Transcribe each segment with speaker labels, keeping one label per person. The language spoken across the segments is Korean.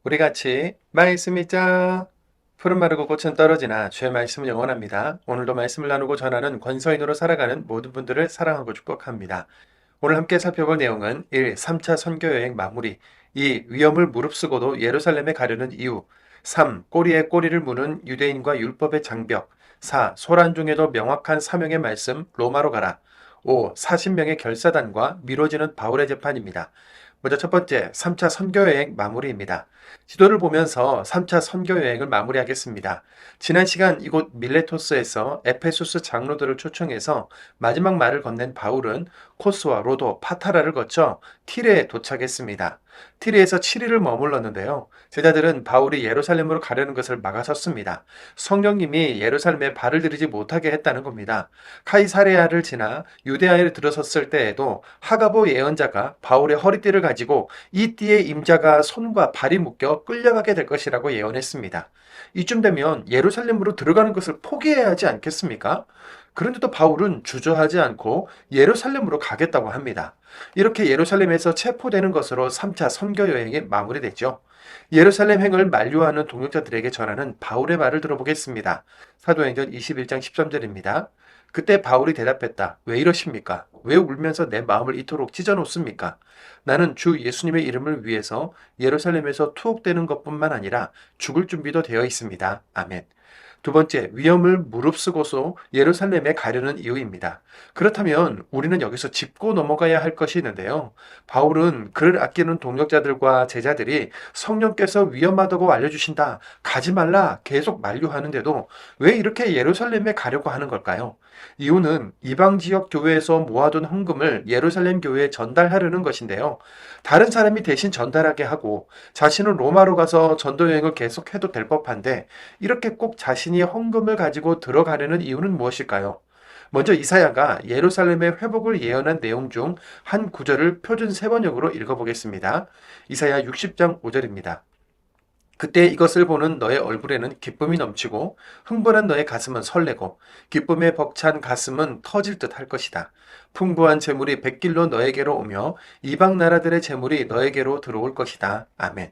Speaker 1: 우리 같이 말씀 읽자. 푸른 마르고 꽃은 떨어지나 주의 말씀은 영원합니다. 오늘도 말씀을 나누고 전하는 권서인으로 살아가는 모든 분들을 사랑하고 축복합니다. 오늘 함께 살펴볼 내용은 1. 3차 선교여행 마무리 2. 위험을 무릅쓰고도 예루살렘에 가려는 이유 3. 꼬리에 꼬리를 무는 유대인과 율법의 장벽 4. 소란 중에도 명확한 사명의 말씀 로마로 가라 5. 40명의 결사단과 미뤄지는 바울의 재판입니다. 먼저 첫 번째, 3차 선교여행 마무리입니다. 지도를 보면서 3차 선교여행을 마무리하겠습니다. 지난 시간 이곳 밀레토스에서 에페소스 장로들을 초청해서 마지막 말을 건넨 바울은 코스와 로도, 파타라를 거쳐 티레에 도착했습니다. 티레에서 7일을 머물렀는데요. 제자들은 바울이 예루살렘으로 가려는 것을 막아섰습니다. 성령님이 예루살렘에 발을 들이지 못하게 했다는 겁니다. 카이사레아를 지나 유대아에 들어섰을 때에도 하가보 예언자가 바울의 허리띠를 가지고 이 띠의 임자가 손과 발이 묶여 끌려가게 될 것이라고 예언했습니다. 이쯤 되면 예루살렘으로 들어가는 것을 포기해야 하지 않겠습니까? 그런데도 바울은 주저하지 않고 예루살렘으로 가겠다고 합니다. 이렇게 예루살렘에서 체포되는 것으로 3차 선교 여행이 마무리됐죠. 예루살렘 행을 만류하는 동역자들에게 전하는 바울의 말을 들어보겠습니다. 사도행전 21장 13절입니다. 그때 바울이 대답했다. 왜 이러십니까? 왜 울면서 내 마음을 이토록 찢어놓습니까? 나는 주 예수님의 이름을 위해서 예루살렘에서 투옥되는 것뿐만 아니라 죽을 준비도 되어 있습니다. 아멘. 두 번째, 위험을 무릅쓰고서 예루살렘에 가려는 이유입니다. 그렇다면 우리는 여기서 짚고 넘어가야 할 것이 있는데요. 바울은 그를 아끼는 동역자들과 제자들이 성령께서 위험하다고 알려주신다, 가지 말라 계속 만류하는데도 왜 이렇게 예루살렘에 가려고 하는 걸까요? 이유는 이방 지역 교회에서 모아둔 헌금을 예루살렘 교회에 전달하려는 것인데요. 다른 사람이 대신 전달하게 하고 자신은 로마로 가서 전도 여행을 계속해도 될 법한데 이렇게 꼭 자신이 헌금을 가지고 들어가려는 이유는 무엇일까요? 먼저 이사야가 예루살렘의 회복을 예언한 내용 중 한 구절을 표준 세번역으로 읽어보겠습니다. 이사야 60장 5절입니다. 그때 이것을 보는 너의 얼굴에는 기쁨이 넘치고 흥분한 너의 가슴은 설레고 기쁨에 벅찬 가슴은 터질 듯 할 것이다. 풍부한 재물이 백길로 너에게로 오며 이방 나라들의 재물이 너에게로 들어올 것이다. 아멘.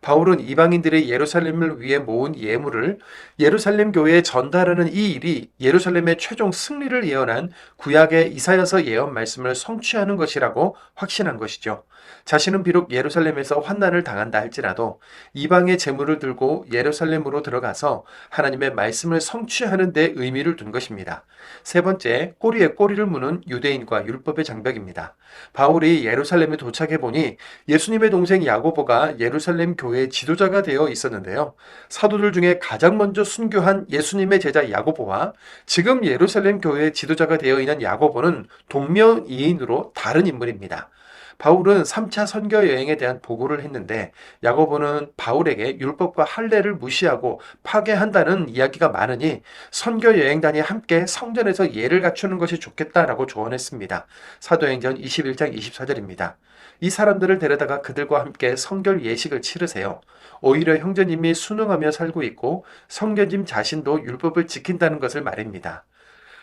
Speaker 1: 바울은 이방인들이 예루살렘을 위해 모은 예물을 예루살렘 교회에 전달하는 이 일이 예루살렘의 최종 승리를 예언한 구약의 이사야서 예언 말씀을 성취하는 것이라고 확신한 것이죠. 자신은 비록 예루살렘에서 환난을 당한다 할지라도 이방의 재물을 들고 예루살렘으로 들어가서 하나님의 말씀을 성취하는 데 의미를 둔 것입니다. 세 번째, 꼬리에 꼬리를 무는 유대인과 율법의 장벽입니다. 바울이 예루살렘에 도착해 보니 예수님의 동생 야고보가 예루살렘 교회의 지도자가 되어 있었는데요. 사도들 중에 가장 먼저 순교한 예수님의 제자 야고보와 지금 예루살렘 교회의 지도자가 되어 있는 야고보는 동명이인으로 다른 인물입니다. 바울은 3차 선교 여행에 대한 보고를 했는데 야고보는 바울에게 율법과 할례를 무시하고 파괴한다는 이야기가 많으니 선교 여행단이 함께 성전에서 예를 갖추는 것이 좋겠다라고 조언했습니다. 사도행전 21장 24절입니다. 이 사람들을 데려다가 그들과 함께 성결 예식을 치르세요. 오히려 형제님이 순응하며 살고 있고 성교님 자신도 율법을 지킨다는 것을 말입니다.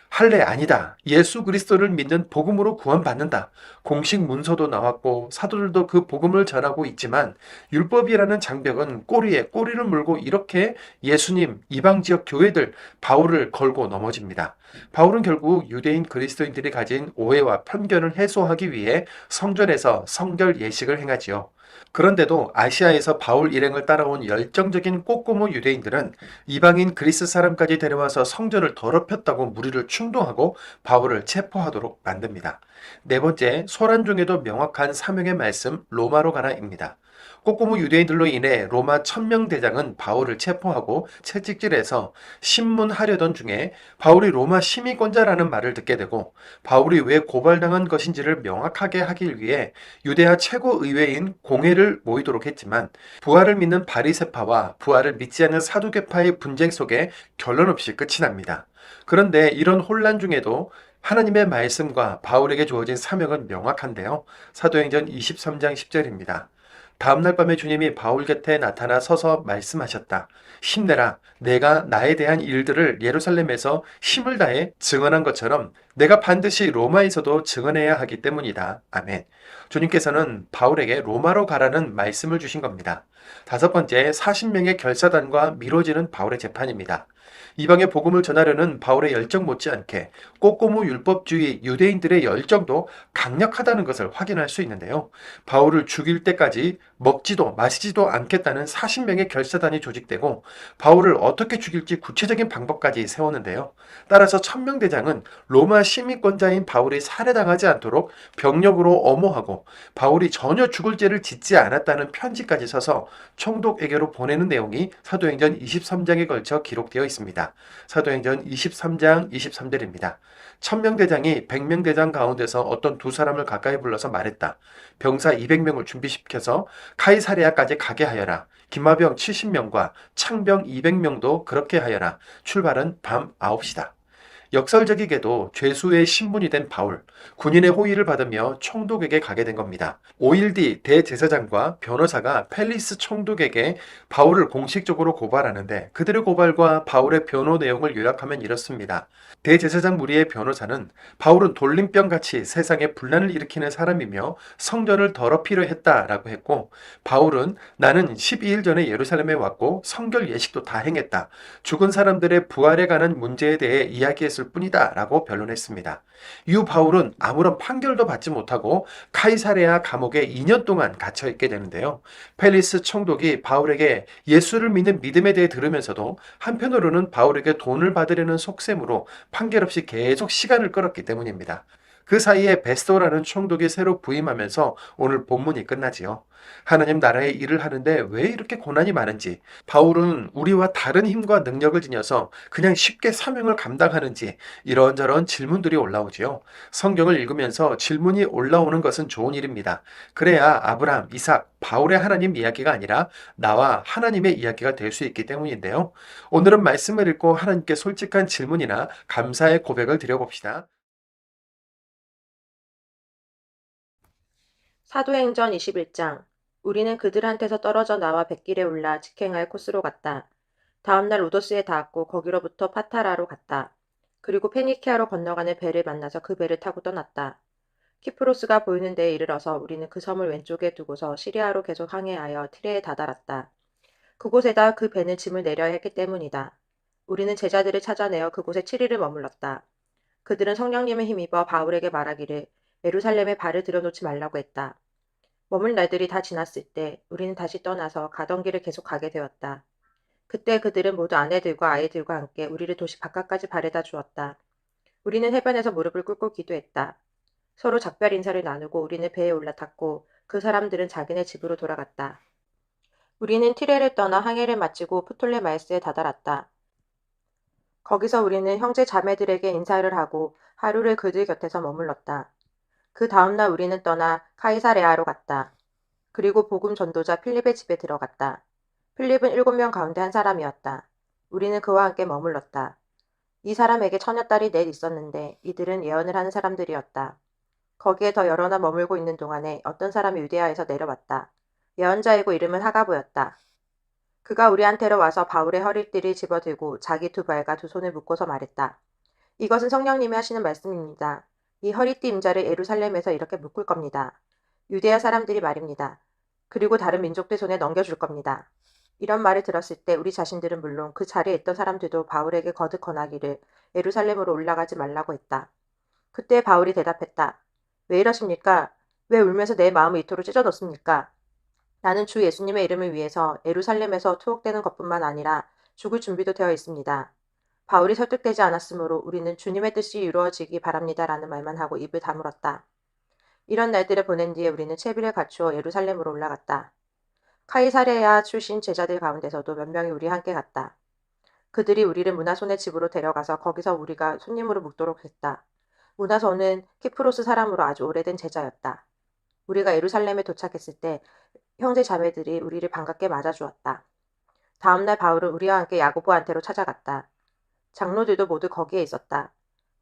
Speaker 1: 할례 아니다. 예수 그리스도를 믿는 복음으로 구원받는다. 공식 문서도 나왔고 사도들도 그 복음을 전하고 있지만 율법이라는 장벽은 꼬리에 꼬리를 물고 이렇게 예수님, 이방 지역 교회들, 바울을 걸고 넘어집니다. 바울은 결국 유대인 그리스도인들이 가진 오해와 편견을 해소하기 위해 성전에서 성결 예식을 행하지요. 그런데도 아시아에서 바울 일행을 따라온 열정적인 꼬꼬모 유대인들은 이방인 그리스 사람까지 데려와서 성전을 더럽혔다고 무리를 충동하고 바울을 체포하도록 만듭니다. 네 번째, 소란 중에도 명확한 사명의 말씀 로마로 가라입니다. 꼬꼬모 유대인들로 인해 로마 천명대장은 바울을 체포하고 채찍질해서 신문하려던 중에 바울이 로마 시민권자라는 말을 듣게 되고 바울이 왜 고발당한 것인지를 명확하게 하기 위해 유대하 최고의회인 공회를 모이도록 했지만 부활을 믿는 바리새파와 부활을 믿지 않는 사두개파의 분쟁 속에 결론 없이 끝이 납니다. 그런데 이런 혼란 중에도 하나님의 말씀과 바울에게 주어진 사명은 명확한데요. 사도행전 23장 10절입니다. 다음날 밤에 주님이 바울 곁에 나타나 서서 말씀하셨다. 힘내라. 내가 나에 대한 일들을 예루살렘에서 힘을 다해 증언한 것처럼 내가 반드시 로마에서도 증언해야 하기 때문이다. 아멘. 주님께서는 바울에게 로마로 가라는 말씀을 주신 겁니다. 다섯 번째, 40명의 결사단과 미뤄지는 바울의 재판입니다. 이방의 복음을 전하려는 바울의 열정 못지않게 꼬꼬무 율법주의 유대인들의 열정도 강력하다는 것을 확인할 수 있는데요. 바울을 죽일 때까지 먹지도 마시지도 않겠다는 40명의 결사단이 조직되고 바울을 어떻게 죽일지 구체적인 방법까지 세웠는데요. 따라서 천명대장은 로마 시민권자인 바울이 살해당하지 않도록 병력으로 엄호하고 바울이 전혀 죽을 죄를 짓지 않았다는 편지까지 써서 총독에게로 보내는 내용이 사도행전 23장에 걸쳐 기록되어 있습니다. 사도행전 23장 23절입니다. 천명대장이 100명대장 가운데서 어떤 두 사람을 가까이 불러서 말했다. 병사 200명을 준비시켜서 카이사레아까지 가게 하여라. 기마병 70명과 창병 200명도 그렇게 하여라. 출발은 밤 9시다. 역설적이게도 죄수의 신분이 된 바울, 군인의 호의를 받으며 총독에게 가게 된 겁니다. 5일 뒤 대제사장과 변호사가 펠리스 총독에게 바울을 공식적으로 고발하는데 그들의 고발과 바울의 변호 내용을 요약하면 이렇습니다. 대제사장 무리의 변호사는 바울은 돌림병같이 세상에 분란을 일으키는 사람이며 성전을 더럽히려 했다라고 했고, 바울은 나는 12일 전에 예루살렘에 왔고 성결 예식도 다 행했다. 죽은 사람들의 부활에 관한 문제에 대해 이야기했을 뿐이다 라고 변론했습니다. 이후 바울은 아무런 판결도 받지 못하고 카이사레아 감옥에 2년 동안 갇혀 있게 되는데요. 펠리스 총독이 바울에게 예수를 믿는 믿음에 대해 들으면서도 한편으로는 바울에게 돈을 받으려는 속셈으로 판결 없이 계속 시간을 끌었기 때문입니다. 그 사이에 베스도라는 총독이 새로 부임하면서 오늘 본문이 끝나지요. 하나님 나라의 일을 하는데 왜 이렇게 고난이 많은지, 바울은 우리와 다른 힘과 능력을 지녀서 그냥 쉽게 사명을 감당하는지 이런저런 질문들이 올라오지요. 성경을 읽으면서 질문이 올라오는 것은 좋은 일입니다. 그래야 아브라함, 이삭, 바울의 하나님 이야기가 아니라 나와 하나님의 이야기가 될 수 있기 때문인데요. 오늘은 말씀을 읽고 하나님께 솔직한 질문이나 감사의 고백을 드려봅시다.
Speaker 2: 사도행전 21장. 우리는 그들한테서 떨어져 나와 뱃길에 올라 직행할 코스로 갔다. 다음날 로도스에 닿았고 거기로부터 파타라로 갔다. 그리고 페니키아로 건너가는 배를 만나서 그 배를 타고 떠났다. 키프로스가 보이는 데에 이르러서 우리는 그 섬을 왼쪽에 두고서 시리아로 계속 항해하여 티레에 다다랐다. 그곳에다 그 배는 짐을 내려야 했기 때문이다. 우리는 제자들을 찾아내어 그곳에 7일을 머물렀다. 그들은 성령님에 힘입어 바울에게 말하기를 예루살렘에 발을 들여놓지 말라고 했다. 머물 날들이 다 지났을 때 우리는 다시 떠나서 가던 길을 계속 가게 되었다. 그때 그들은 모두 아내들과 아이들과 함께 우리를 도시 바깥까지 바래다 주었다. 우리는 해변에서 무릎을 꿇고 기도했다. 서로 작별 인사를 나누고 우리는 배에 올라탔고 그 사람들은 자기네 집으로 돌아갔다. 우리는 티레를 떠나 항해를 마치고 프톨레마이스에 다다랐다. 거기서 우리는 형제 자매들에게 인사를 하고 하루를 그들 곁에서 머물렀다. 그 다음날 우리는 떠나 카이사레아로 갔다. 그리고 복음 전도자 필립의 집에 들어갔다. 필립은 7명 가운데 한 사람이었다. 우리는 그와 함께 머물렀다. 이 사람에게 처녀딸이 넷 있었는데 이들은 예언을 하는 사람들이었다. 거기에 더 여러나 머물고 있는 동안에 어떤 사람이 유대아에서 내려왔다. 예언자이고 이름은 하가보였다. 그가 우리한테로 와서 바울의 허리띠를 집어들고 자기 두 발과 두 손을 묶고서 말했다. 이것은 성령님이 하시는 말씀입니다. 이 허리띠 임자를 예루살렘에서 이렇게 묶을 겁니다. 유대아 사람들이 말입니다. 그리고 다른 민족들 손에 넘겨줄 겁니다. 이런 말을 들었을 때 우리 자신들은 물론 그 자리에 있던 사람들도 바울에게 거듭 권하기를 예루살렘으로 올라가지 말라고 했다. 그때 바울이 대답했다. 왜 이러십니까? 왜 울면서 내 마음을 이토록 찢어놓습니까? 나는 주 예수님의 이름을 위해서 예루살렘에서 투옥되는 것뿐만 아니라 죽을 준비도 되어 있습니다. 바울이 설득되지 않았으므로 우리는 주님의 뜻이 이루어지기 바랍니다라는 말만 하고 입을 다물었다. 이런 날들을 보낸 뒤에 우리는 채비를 갖추어 예루살렘으로 올라갔다. 카이사레아 출신 제자들 가운데서도 몇 명이 우리와 함께 갔다. 그들이 우리를 문하손의 집으로 데려가서 거기서 우리가 손님으로 묵도록 했다. 문하손은 키프로스 사람으로 아주 오래된 제자였다. 우리가 예루살렘에 도착했을 때 형제 자매들이 우리를 반갑게 맞아주었다. 다음날 바울은 우리와 함께 야고보한테로 찾아갔다. 장로들도 모두 거기에 있었다.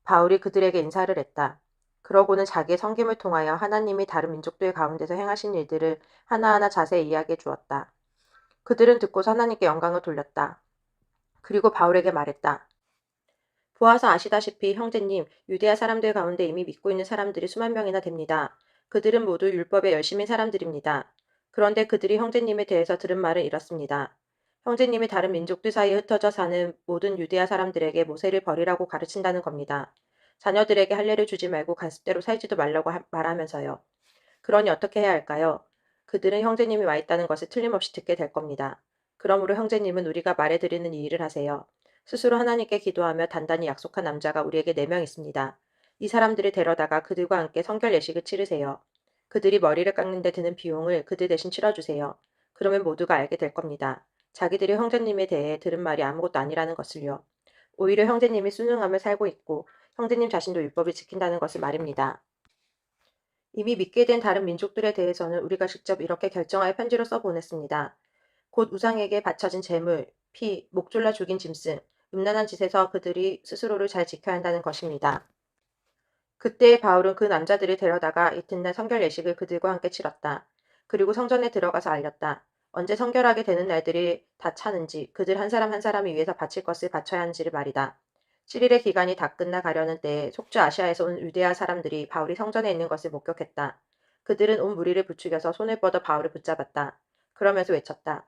Speaker 2: 바울이 그들에게 인사를 했다. 그러고는 자기의 섬김을 통하여 하나님이 다른 민족들 가운데서 행하신 일들을 하나하나 자세히 이야기해 주었다. 그들은 듣고서 하나님께 영광을 돌렸다. 그리고 바울에게 말했다. 보아서 아시다시피 형제님, 유대야 사람들 가운데 이미 믿고 있는 사람들이 수만 명이나 됩니다. 그들은 모두 율법에 열심인 사람들입니다. 그런데 그들이 형제님에 대해서 들은 말은 이렇습니다. 형제님이 다른 민족들 사이에 흩어져 사는 모든 유대야 사람들에게 모세를 버리라고 가르친다는 겁니다. 자녀들에게 할례를 주지 말고 가습대로 살지도 말라고 말하면서요. 그러니 어떻게 해야 할까요? 그들은 형제님이 와 있다는 것을 틀림없이 듣게 될 겁니다. 그러므로 형제님은 우리가 말해드리는 이 일을 하세요. 스스로 하나님께 기도하며 단단히 약속한 남자가 우리에게 4명 있습니다. 이 사람들을 데려다가 그들과 함께 성결 예식을 치르세요. 그들이 머리를 깎는 데 드는 비용을 그들 대신 치러주세요. 그러면 모두가 알게 될 겁니다. 자기들이 형제님에 대해 들은 말이 아무것도 아니라는 것을요. 오히려 형제님이 순응하며 살고 있고 형제님 자신도 율법을 지킨다는 것을 말입니다. 이미 믿게 된 다른 민족들에 대해서는 우리가 직접 이렇게 결정하여 편지로 써보냈습니다. 곧 우상에게 바쳐진 재물, 피, 목 졸라 죽인 짐승, 음란한 짓에서 그들이 스스로를 잘 지켜야 한다는 것입니다. 그때 바울은 그 남자들을 데려다가 이튿날 성결 예식을 그들과 함께 치렀다. 그리고 성전에 들어가서 알렸다. 언제 성결하게 되는 날들이 다 차는지, 그들 한 사람 한 사람이 위해서 바칠 것을 바쳐야 하는지를 말이다. 7일의 기간이 다 끝나 가려는 때에 속주 아시아에서 온 유대아 사람들이 바울이 성전에 있는 것을 목격했다. 그들은 온 무리를 부추겨서 손을 뻗어 바울을 붙잡았다. 그러면서 외쳤다.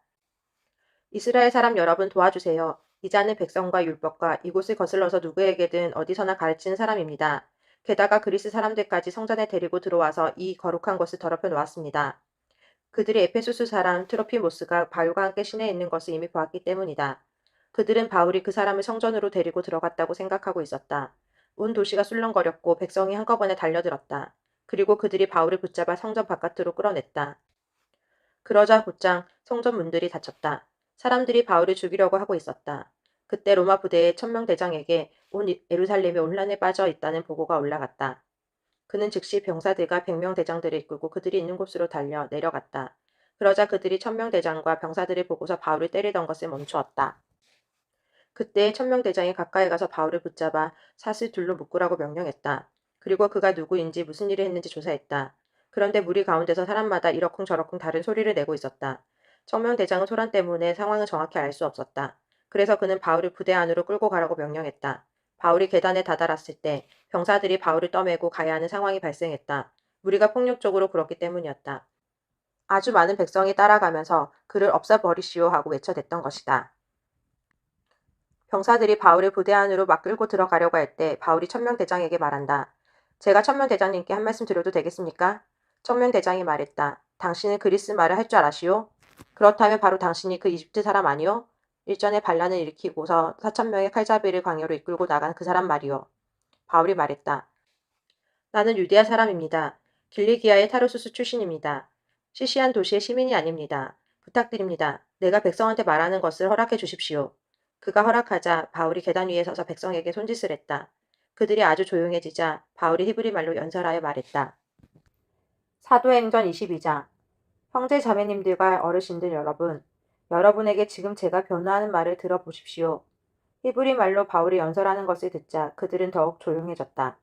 Speaker 2: 이스라엘 사람 여러분 도와주세요. 이 자는 백성과 율법과 이곳을 거슬러서 누구에게든 어디서나 가르치는 사람입니다. 게다가 그리스 사람들까지 성전에 데리고 들어와서 이 거룩한 곳을 더럽혀 놓았습니다. 그들이 에페소스 사람 트로피모스가 바울과 함께 시내에 있는 것을 이미 보았기 때문이다. 그들은 바울이 그 사람을 성전으로 데리고 들어갔다고 생각하고 있었다. 온 도시가 술렁거렸고 백성이 한꺼번에 달려들었다. 그리고 그들이 바울을 붙잡아 성전 바깥으로 끌어냈다. 그러자 곧장 성전 문들이 닫혔다. 사람들이 바울을 죽이려고 하고 있었다. 그때 로마 부대의 천명대장에게 온 예루살렘이 혼란에 빠져 있다는 보고가 올라갔다. 그는 즉시 병사들과 100명 대장들을 이끌고 그들이 있는 곳으로 달려 내려갔다. 그러자 그들이 천명대장과 병사들을 보고서 바울을 때리던 것을 멈추었다. 그때 천명대장이 가까이 가서 바울을 붙잡아 사슬 둘로 묶으라고 명령했다. 그리고 그가 누구인지 무슨 일을 했는지 조사했다. 그런데 무리 가운데서 사람마다 이러쿵저러쿵 다른 소리를 내고 있었다. 천명대장은 소란 때문에 상황을 정확히 알 수 없었다. 그래서 그는 바울을 부대 안으로 끌고 가라고 명령했다. 바울이 계단에 다다랐을 때 병사들이 바울을 떠매고 가야 하는 상황이 발생했다. 무리가 폭력적으로 굴었기 때문이었다. 아주 많은 백성이 따라가면서 그를 없애버리시오 하고 외쳐댔던 것이다. 병사들이 바울을 부대 안으로 막 끌고 들어가려고 할 때 바울이 천명대장에게 말한다. 제가 천명대장님께 한 말씀 드려도 되겠습니까? 천명대장이 말했다. 당신은 그리스 말을 할 줄 아시오? 그렇다면 바로 당신이 그 이집트 사람 아니오? 일전에 반란을 일으키고서 4,000명의 칼자비를 광야로 이끌고 나간 그 사람 말이오. 바울이 말했다. 나는 유대아 사람입니다. 길리기아의 타르수스 출신입니다. 시시한 도시의 시민이 아닙니다. 부탁드립니다. 내가 백성한테 말하는 것을 허락해 주십시오. 그가 허락하자 바울이 계단 위에 서서 백성에게 손짓을 했다. 그들이 아주 조용해지자 바울이 히브리 말로 연설하여 말했다. 사도행전 22장. 형제 자매님들과 어르신들 여러분, 여러분에게 지금 제가 변호하는 말을 들어보십시오. 히브리 말로 바울이 연설하는 것을 듣자 그들은 더욱 조용해졌다.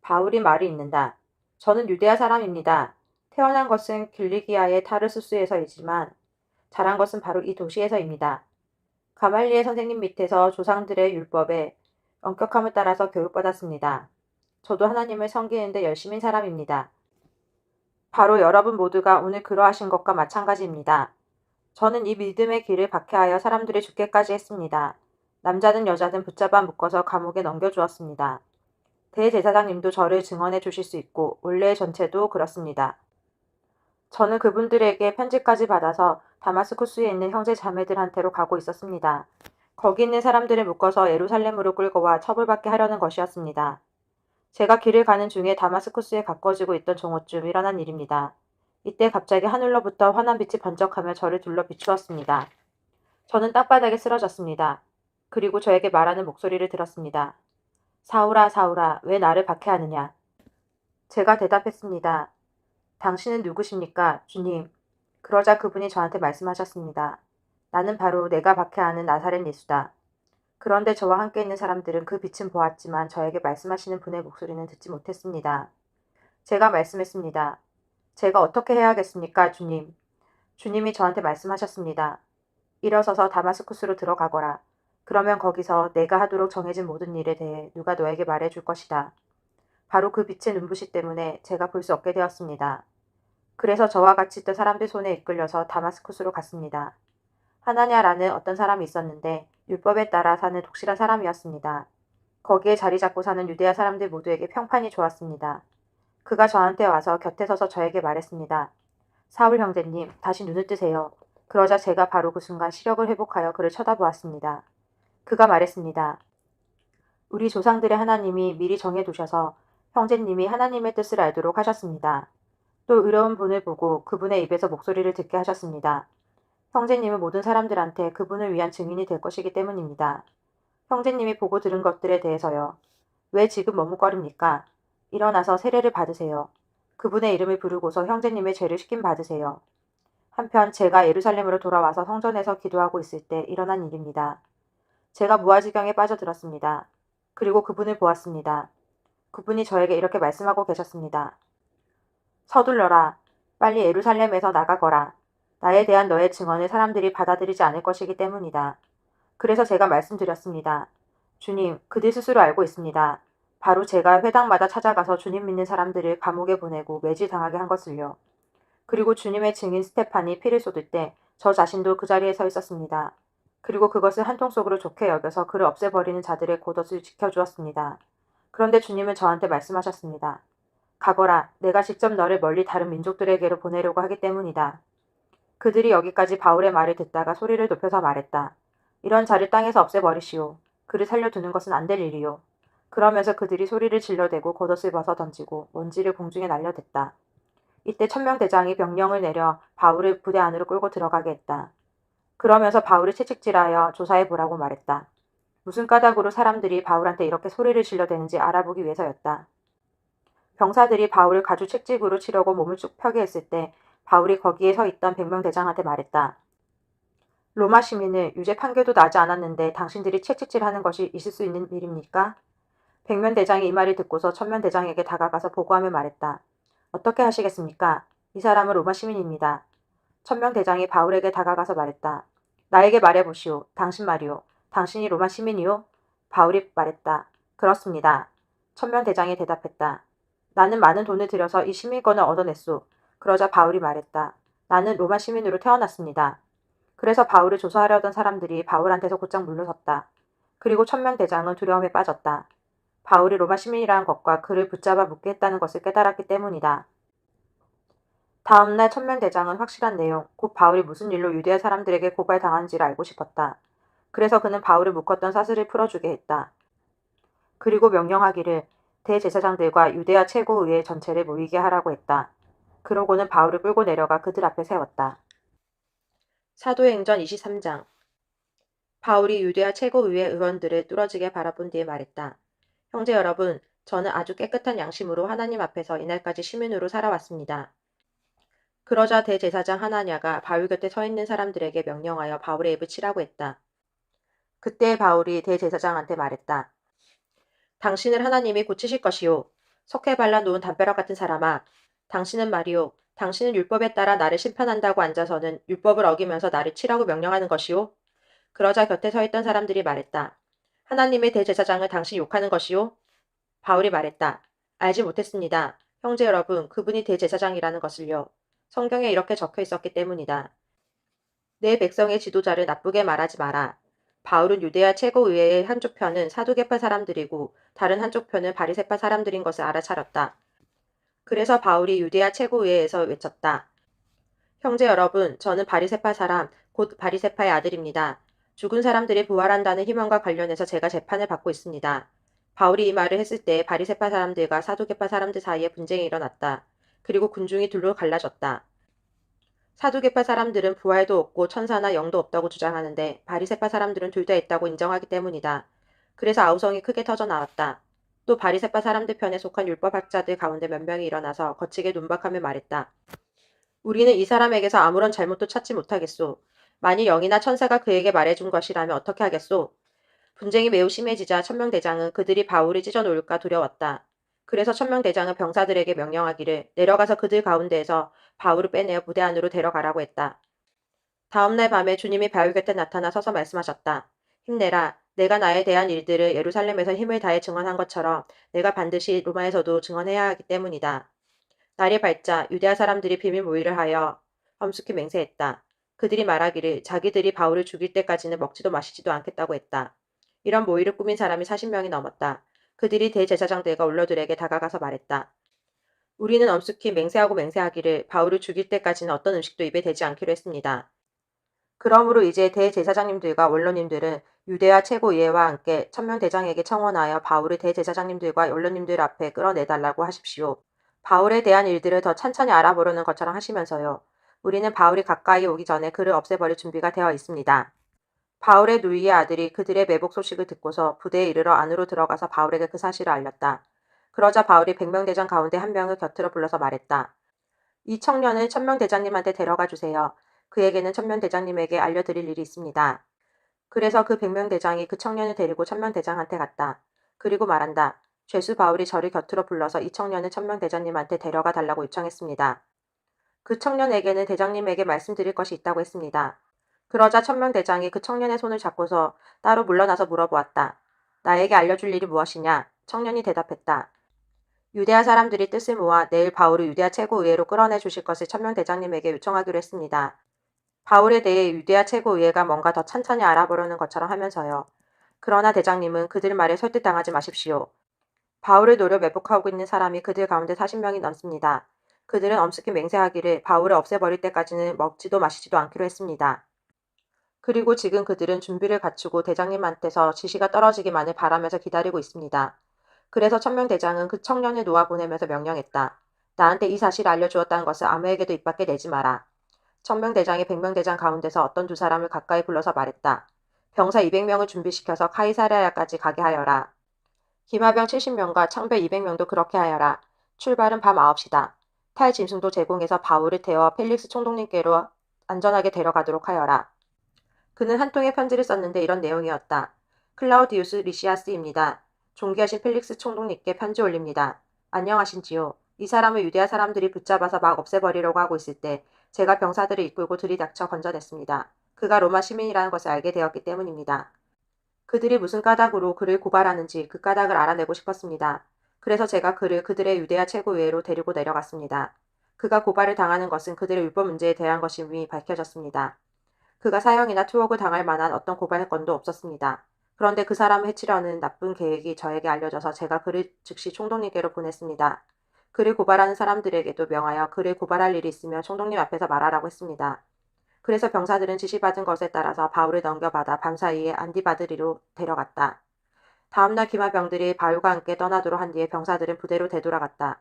Speaker 2: 바울이 말을 잇는다. 저는 유대아 사람입니다. 태어난 것은 길리기아의 타르수스에서이지만 자란 것은 바로 이 도시에서입니다. 가말리엘 선생님 밑에서 조상들의 율법에 엄격함을 따라서 교육받았습니다. 저도 하나님을 섬기는데 열심인 사람입니다. 바로 여러분 모두가 오늘 그러하신 것과 마찬가지입니다. 저는 이 믿음의 길을 박해하여 사람들이 죽게까지 했습니다. 남자든 여자든 붙잡아 묶어서 감옥에 넘겨주었습니다. 대제사장님도 저를 증언해 주실 수 있고 올레 전체도 그렇습니다. 저는 그분들에게 편지까지 받아서 다마스쿠스에 있는 형제 자매들한테로 가고 있었습니다. 거기 있는 사람들을 묶어서 예루살렘으로 끌고 와 처벌받게 하려는 것이었습니다. 제가 길을 가는 중에 다마스쿠스에 가까워지고 있던 종호쯤 일어난 일입니다. 이때 갑자기 하늘로부터 환한 빛이 번쩍하며 저를 둘러 비추었습니다. 저는 땅바닥에 쓰러졌습니다. 그리고 저에게 말하는 목소리를 들었습니다. 사울아, 사울아, 왜 나를 박해하느냐? 제가 대답했습니다. 당신은 누구십니까, 주님? 그러자 그분이 저한테 말씀하셨습니다. 나는 바로 내가 박해하는 나사렛 예수다. 그런데 저와 함께 있는 사람들은 그 빛은 보았지만 저에게 말씀하시는 분의 목소리는 듣지 못했습니다. 제가 말씀했습니다. 제가 어떻게 해야겠습니까, 주님? 주님이 저한테 말씀하셨습니다. 일어서서 다마스쿠스로 들어가거라. 그러면 거기서 내가 하도록 정해진 모든 일에 대해 누가 너에게 말해줄 것이다. 바로 그 빛의 눈부시 때문에 제가 볼 수 없게 되었습니다. 그래서 저와 같이 있던 사람들 손에 이끌려서 다마스쿠스로 갔습니다. 하나냐라는 어떤 사람이 있었는데 율법에 따라 사는 독실한 사람이었습니다. 거기에 자리 잡고 사는 유대야 사람들 모두에게 평판이 좋았습니다. 그가 저한테 와서 곁에 서서 저에게 말했습니다. 사울 형제님, 다시 눈을 뜨세요. 그러자 제가 바로 그 순간 시력을 회복하여 그를 쳐다보았습니다. 그가 말했습니다. 우리 조상들의 하나님이 미리 정해두셔서 형제님이 하나님의 뜻을 알도록 하셨습니다. 또 의로운 분을 보고 그분의 입에서 목소리를 듣게 하셨습니다. 형제님은 모든 사람들한테 그분을 위한 증인이 될 것이기 때문입니다. 형제님이 보고 들은 것들에 대해서요. 왜 지금 머뭇거립니까? 일어나서 세례를 받으세요. 그분의 이름을 부르고서 형제님의 죄를 씻김 받으세요. 한편 제가 예루살렘으로 돌아와서 성전에서 기도하고 있을 때 일어난 일입니다. 제가 무아지경에 빠져들었습니다. 그리고 그분을 보았습니다. 그분이 저에게 이렇게 말씀하고 계셨습니다. 서둘러라. 빨리 예루살렘에서 나가거라. 나에 대한 너의 증언을 사람들이 받아들이지 않을 것이기 때문이다. 그래서 제가 말씀드렸습니다. 주님, 그들 스스로 알고 있습니다. 바로 제가 회당마다 찾아가서 주님 믿는 사람들을 감옥에 보내고 매질당하게 한 것을요. 그리고 주님의 증인 스테판이 피를 쏟을 때 저 자신도 그 자리에 서 있었습니다. 그리고 그것을 한 통 속으로 좋게 여겨서 그를 없애버리는 자들의 곧옷을 지켜주었습니다. 그런데 주님은 저한테 말씀하셨습니다. 가거라, 내가 직접 너를 멀리 다른 민족들에게로 보내려고 하기 때문이다. 그들이 여기까지 바울의 말을 듣다가 소리를 높여서 말했다. 이런 자를 땅에서 없애버리시오. 그를 살려두는 것은 안 될 일이요. 그러면서 그들이 소리를 질러대고 겉옷을 벗어 던지고 먼지를 공중에 날려댔다. 이때 천명대장이 명령을 내려 바울을 부대 안으로 끌고 들어가게 했다. 그러면서 바울을 채찍질하여 조사해보라고 말했다. 무슨 까닭으로 사람들이 바울한테 이렇게 소리를 질러대는지 알아보기 위해서였다. 병사들이 바울을 가죽 채찍으로 치려고 몸을 쭉 펴게 했을 때 바울이 거기에 서 있던 백명대장한테 말했다. 로마 시민을 유죄 판결도 나지 않았는데 당신들이 채찍질하는 것이 있을 수 있는 일입니까? 백면대장이 이 말을 듣고서 천면대장에게 다가가서 보고하며 말했다. 어떻게 하시겠습니까? 이 사람은 로마 시민입니다. 천명대장이 바울에게 다가가서 말했다. 나에게 말해보시오. 당신 말이오. 당신이 로마 시민이오? 바울이 말했다. 그렇습니다. 천면대장이 대답했다. 나는 많은 돈을 들여서 이 시민권을 얻어냈소. 그러자 바울이 말했다. 나는 로마 시민으로 태어났습니다. 그래서 바울을 조사하려던 사람들이 바울한테서 곧장 물러섰다. 그리고 천명대장은 두려움에 빠졌다. 바울이 로마 시민이라는 것과 그를 붙잡아 묻게 했다는 것을 깨달았기 때문이다. 다음날 천면대장은 확실한 내용, 곧 바울이 무슨 일로 유대야 사람들에게 고발당한지를 알고 싶었다. 그래서 그는 바울을 묶었던 사슬을 풀어주게 했다. 그리고 명령하기를 대제사장들과 유대야 최고의회 전체를 모이게 하라고 했다. 그러고는 바울을 끌고 내려가 그들 앞에 세웠다. 사도행전 23장. 바울이 유대야 최고의회 의원들을 뚫어지게 바라본 뒤에 말했다. 형제 여러분, 저는 아주 깨끗한 양심으로 하나님 앞에서 이날까지 시민으로 살아왔습니다. 그러자 대제사장 하나냐가 바울 곁에 서 있는 사람들에게 명령하여 바울의 입을 치라고 했다. 그때 바울이 대제사장한테 말했다. 당신을 하나님이 고치실 것이요. 석회 발라 놓은 담벼락 같은 사람아. 당신은 말이요. 당신은 율법에 따라 나를 심판한다고 앉아서는 율법을 어기면서 나를 치라고 명령하는 것이요. 그러자 곁에 서 있던 사람들이 말했다. 하나님의 대제사장을 당신 욕하는 것이요? 바울이 말했다. 알지 못했습니다. 형제 여러분, 그분이 대제사장이라는 것을요. 성경에 이렇게 적혀 있었기 때문이다. 내 백성의 지도자를 나쁘게 말하지 마라. 바울은 유대야 최고의회의 한쪽 편은 사두개파 사람들이고 다른 한쪽 편은 바리새파 사람들인 것을 알아차렸다. 그래서 바울이 유대야 최고의회에서 외쳤다. 형제 여러분, 저는 바리새파 사람, 곧 바리새파의 아들입니다. 죽은 사람들이 부활한다는 희망과 관련해서 제가 재판을 받고 있습니다. 바울이 이 말을 했을 때 바리새파 사람들과 사두개파 사람들 사이에 분쟁이 일어났다. 그리고 군중이 둘로 갈라졌다. 사두개파 사람들은 부활도 없고 천사나 영도 없다고 주장하는데 바리새파 사람들은 둘 다 있다고 인정하기 때문이다. 그래서 아우성이 크게 터져 나왔다. 또 바리새파 사람들 편에 속한 율법학자들 가운데 몇 명이 일어나서 거칠게 논박하며 말했다. 우리는 이 사람에게서 아무런 잘못도 찾지 못하겠소. 만일 영이나 천사가 그에게 말해준 것이라면 어떻게 하겠소? 분쟁이 매우 심해지자 천명대장은 그들이 바울을 찢어놓을까 두려웠다. 그래서 천명대장은 병사들에게 명령하기를 내려가서 그들 가운데에서 바울을 빼내어 부대 안으로 데려가라고 했다. 다음날 밤에 주님이 바울 곁에 나타나 서서 말씀하셨다. 힘내라. 내가 나에 대한 일들을 예루살렘에서 힘을 다해 증언한 것처럼 내가 반드시 로마에서도 증언해야 하기 때문이다. 날이 밝자 유대아 사람들이 비밀 모의를 하여 엄숙히 맹세했다. 그들이 말하기를 자기들이 바울을 죽일 때까지는 먹지도 마시지도 않겠다고 했다. 이런 모의를 꾸민 사람이 40명이 넘었다. 그들이 대제사장들과 원로들에게 다가가서 말했다. 우리는 엄숙히 맹세하고 맹세하기를 바울을 죽일 때까지는 어떤 음식도 입에 대지 않기로 했습니다. 그러므로 이제 대제사장님들과 원로님들은 유대와 최고의회와 함께 천명대장에게 청원하여 바울을 대제사장님들과 원로님들 앞에 끌어내달라고 하십시오. 바울에 대한 일들을 더 찬찬히 알아보려는 것처럼 하시면서요. 우리는 바울이 가까이 오기 전에 그를 없애버릴 준비가 되어 있습니다. 바울의 누이의 아들이 그들의 매복 소식을 듣고서 부대에 이르러 안으로 들어가서 바울에게 그 사실을 알렸다. 그러자 바울이 백명대장 가운데 한 명을 곁으로 불러서 말했다. 이 청년을 천명대장님한테 데려가 주세요. 그에게는 천명대장님에게 알려드릴 일이 있습니다. 그래서 그 백명대장이 그 청년을 데리고 천명대장한테 갔다. 그리고 말한다. 죄수 바울이 저를 곁으로 불러서 이 청년을 천명대장님한테 데려가 달라고 요청했습니다. 그 청년에게는 대장님에게 말씀드릴 것이 있다고 했습니다. 그러자 천명대장이 그 청년의 손을 잡고서 따로 물러나서 물어보았다. 나에게 알려줄 일이 무엇이냐? 청년이 대답했다. 유대아 사람들이 뜻을 모아 내일 바울을 유대아 최고의회로 끌어내 주실 것을 천명대장님에게 요청하기로 했습니다. 바울에 대해 유대아 최고의회가 뭔가 더 찬찬히 알아보려는 것처럼 하면서요. 그러나 대장님은 그들 말에 설득당하지 마십시오. 바울을 노려 매복하고 있는 사람이 그들 가운데 40명이 넘습니다. 그들은 엄숙히 맹세하기를 바울을 없애버릴 때까지는 먹지도 마시지도 않기로 했습니다. 그리고 지금 그들은 준비를 갖추고 대장님한테서 지시가 떨어지기만을 바라면서 기다리고 있습니다. 그래서 천명대장은 그 청년을 놓아보내면서 명령했다. 나한테 이 사실을 알려주었다는 것을 아무에게도 입 밖에 내지 마라. 천명대장이 백명대장 가운데서 어떤 두 사람을 가까이 불러서 말했다. 병사 200명을 준비시켜서 카이사랴까지 가게 하여라. 기마병 70명과 창병 200명도 그렇게 하여라. 출발은 밤 9시다. 탈 짐승도 제공해서 바울을 태워 펠릭스 총독님께로 안전하게 데려가도록 하여라. 그는 한 통의 편지를 썼는데 이런 내용이었다. 클라우디우스 리시아스입니다. 존귀하신 펠릭스 총독님께 편지 올립니다. 안녕하신지요. 이 사람을 유대아 사람들이 붙잡아서 막 없애버리려고 하고 있을 때 제가 병사들을 이끌고 들이닥쳐 건져냈습니다. 그가 로마 시민이라는 것을 알게 되었기 때문입니다. 그들이 무슨 까닭으로 그를 고발하는지 그 까닭을 알아내고 싶었습니다. 그래서 제가 그를 그들의 유대아 최고의회로 데리고 내려갔습니다. 그가 고발을 당하는 것은 그들의 율법 문제에 대한 것임이 밝혀졌습니다. 그가 사형이나 투옥을 당할 만한 어떤 고발건도 없었습니다. 그런데 그 사람을 해치려는 나쁜 계획이 저에게 알려져서 제가 그를 즉시 총독님께로 보냈습니다. 그를 고발하는 사람들에게도 명하여 그를 고발할 일이 있으면 총독님 앞에서 말하라고 했습니다. 그래서 병사들은 지시받은 것에 따라서 바울을 넘겨받아 밤사이에 안디바드리로 데려갔다. 다음날 기마병들이 바울과 함께 떠나도록 한 뒤에 병사들은 부대로 되돌아갔다.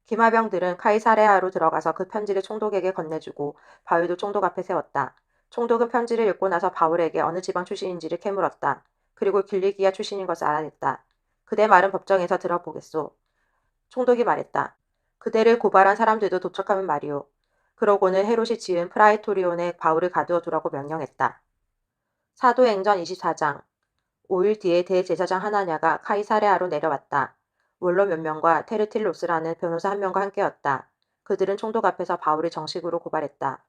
Speaker 2: 기마병들은 카이사레아로 들어가서 그 편지를 총독에게 건네주고 바울도 총독 앞에 세웠다. 총독은 편지를 읽고 나서 바울에게 어느 지방 출신인지를 캐물었다. 그리고 길리기아 출신인 것을 알아냈다. 그대 말은 법정에서 들어보겠소. 총독이 말했다. 그대를 고발한 사람들도 도착하면 말이오. 그러고는 헤롯이 지은 프라이토리온에 바울을 가두어 두라고 명령했다. 사도행전 24장 5일 뒤에 대제사장 하나냐가 카이사레아로 내려왔다. 원로 몇 명과 테르틸로스라는 변호사 한 명과 함께였다. 그들은 총독 앞에서 바울을 정식으로 고발했다.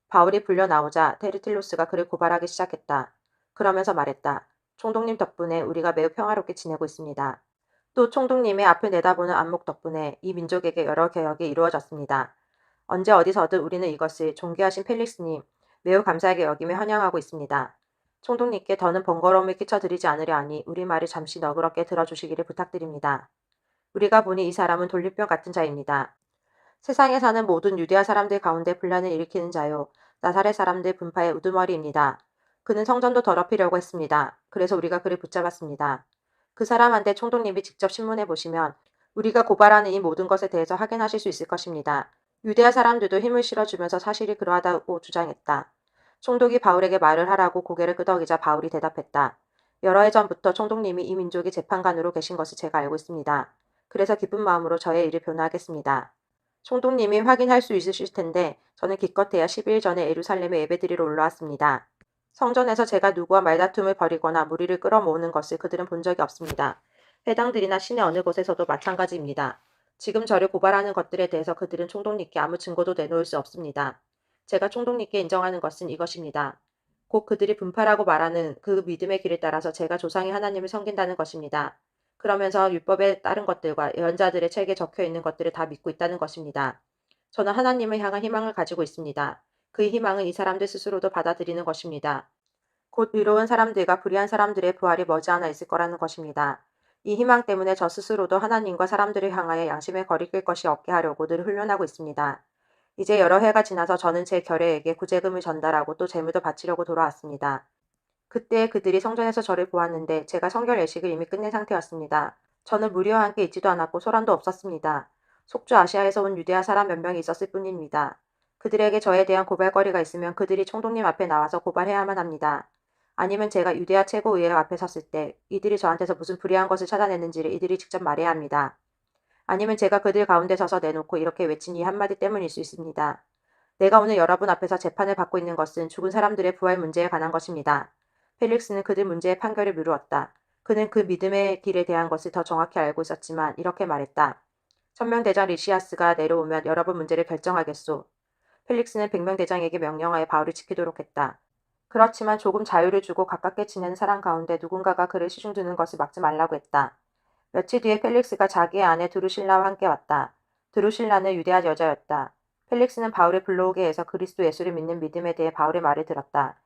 Speaker 2: 바울이 불려 나오자 테르틸로스가 그를 고발하기 시작했다. 그러면서 말했다. 총독님 덕분에 우리가 매우 평화롭게 지내고 있습니다. 또 총독님의 앞을 내다보는 안목 덕분에 이 민족에게 여러 개혁이 이루어졌습니다. 언제 어디서든 우리는 이것을 존귀하신 펠릭스님 매우 감사하게 여기며 환영하고 있습니다. 총독님께 더는 번거로움을 끼쳐드리지 않으려 하니 우리 말을 잠시 너그럽게 들어주시기를 부탁드립니다. 우리가 보니 이 사람은 돌림병 같은 자입니다. 세상에 사는 모든 유대아 사람들 가운데 분란을 일으키는 자요. 나사렛 사람들 분파의 우두머리입니다. 그는 성전도 더럽히려고 했습니다. 그래서 우리가 그를 붙잡았습니다. 그 사람한테 총독님이 직접 신문해 보시면 우리가 고발하는 이 모든 것에 대해서 확인하실 수 있을 것입니다. 유대아 사람들도 힘을 실어주면서 사실이 그러하다고 주장했다. 총독이 바울에게 말을 하라고 고개를 끄덕이자 바울이 대답했다. 여러 해 전부터 총독님이 이 민족의 재판관으로 계신 것을 제가 알고 있습니다. 그래서 기쁜 마음으로 저의 일을 변호하겠습니다. 총독님이 확인할 수 있으실 텐데 저는 기껏해야 12일 전에 예루살렘에 예배드리러 올라왔습니다. 성전에서 제가 누구와 말다툼을 벌이거나 무리를 끌어모으는 것을 그들은 본 적이 없습니다. 회당들이나 시내 어느 곳에서도 마찬가지입니다. 지금 저를 고발하는 것들에 대해서 그들은 총독님께 아무 증거도 내놓을 수 없습니다. 제가 총독님께 인정하는 것은 이것입니다. 곧 그들이 분파라고 말하는 그 믿음의 길을 따라서 제가 조상의 하나님을 섬긴다는 것입니다. 그러면서 율법에 따른 것들과 예언자들의 책에 적혀 있는 것들을 다 믿고 있다는 것입니다. 저는 하나님을 향한 희망을 가지고 있습니다. 그 희망은 이 사람들 스스로도 받아들이는 것입니다. 곧 의로운 사람들과 불의한 사람들의 부활이 머지않아 있을 거라는 것입니다. 이 희망 때문에 저 스스로도 하나님과 사람들을 향하여 양심의 거리낄 것이 없게 하려고 늘 훈련하고 있습니다. 이제 여러 해가 지나서 저는 제 결례에게 구제금을 전달하고 또 재물도 바치려고 돌아왔습니다. 그때 그들이 성전에서 저를 보았는데 제가 성결 예식을 이미 끝낸 상태였습니다. 저는 무리와 함께 있지도 않았고 소란도 없었습니다. 속주 아시아에서 온 유대아 사람 몇 명이 있었을 뿐입니다. 그들에게 저에 대한 고발거리가 있으면 그들이 총독님 앞에 나와서 고발해야만 합니다. 아니면 제가 유대아 최고의회 앞에 섰을 때 이들이 저한테서 무슨 불의한 것을 찾아냈는지를 이들이 직접 말해야 합니다. 아니면 제가 그들 가운데 서서 내놓고 이렇게 외친 이 한마디 때문일 수 있습니다. 내가 오늘 여러분 앞에서 재판을 받고 있는 것은 죽은 사람들의 부활 문제에 관한 것입니다. 펠릭스는 그들 문제의 판결을 미루었다. 그는 그 믿음의 길에 대한 것을 더 정확히 알고 있었지만 이렇게 말했다. 천명대장 리시아스가 내려오면 여러분 문제를 결정하겠소. 펠릭스는 백명대장에게 명령하여 바울을 지키도록 했다. 그렇지만 조금 자유를 주고 가깝게 지내는 사람 가운데 누군가가 그를 시중드는 것을 막지 말라고 했다. 며칠 뒤에 펠릭스가 자기의 아내 드루실라와 함께 왔다. 드루실라는 유대한 여자였다. 펠릭스는 바울을 불러오게 해서 그리스도 예수를 믿는 믿음에 대해 바울의 말을 들었다.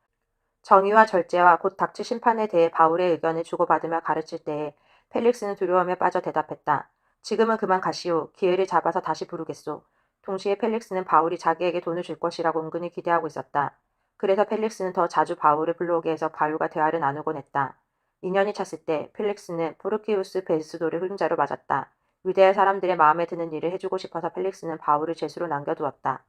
Speaker 2: 정의와 절제와 곧 닥칠 심판에 대해 바울의 의견을 주고받으며 가르칠 때에 펠릭스는 두려움에 빠져 대답했다. 지금은 그만 가시오. 기회를 잡아서 다시 부르겠소. 동시에 펠릭스는 바울이 자기에게 돈을 줄 것이라고 은근히 기대하고 있었다. 그래서 펠릭스는 더 자주 바울을 불러오게 해서 바울과 대화를 나누곤 했다. 2년이 찼을 때 펠릭스는 포르키우스 베스도를 흑자로 맞았다. 유대의 사람들의 마음에 드는 일을 해주고 싶어서 펠릭스는 바울을 죄수로 남겨두었다.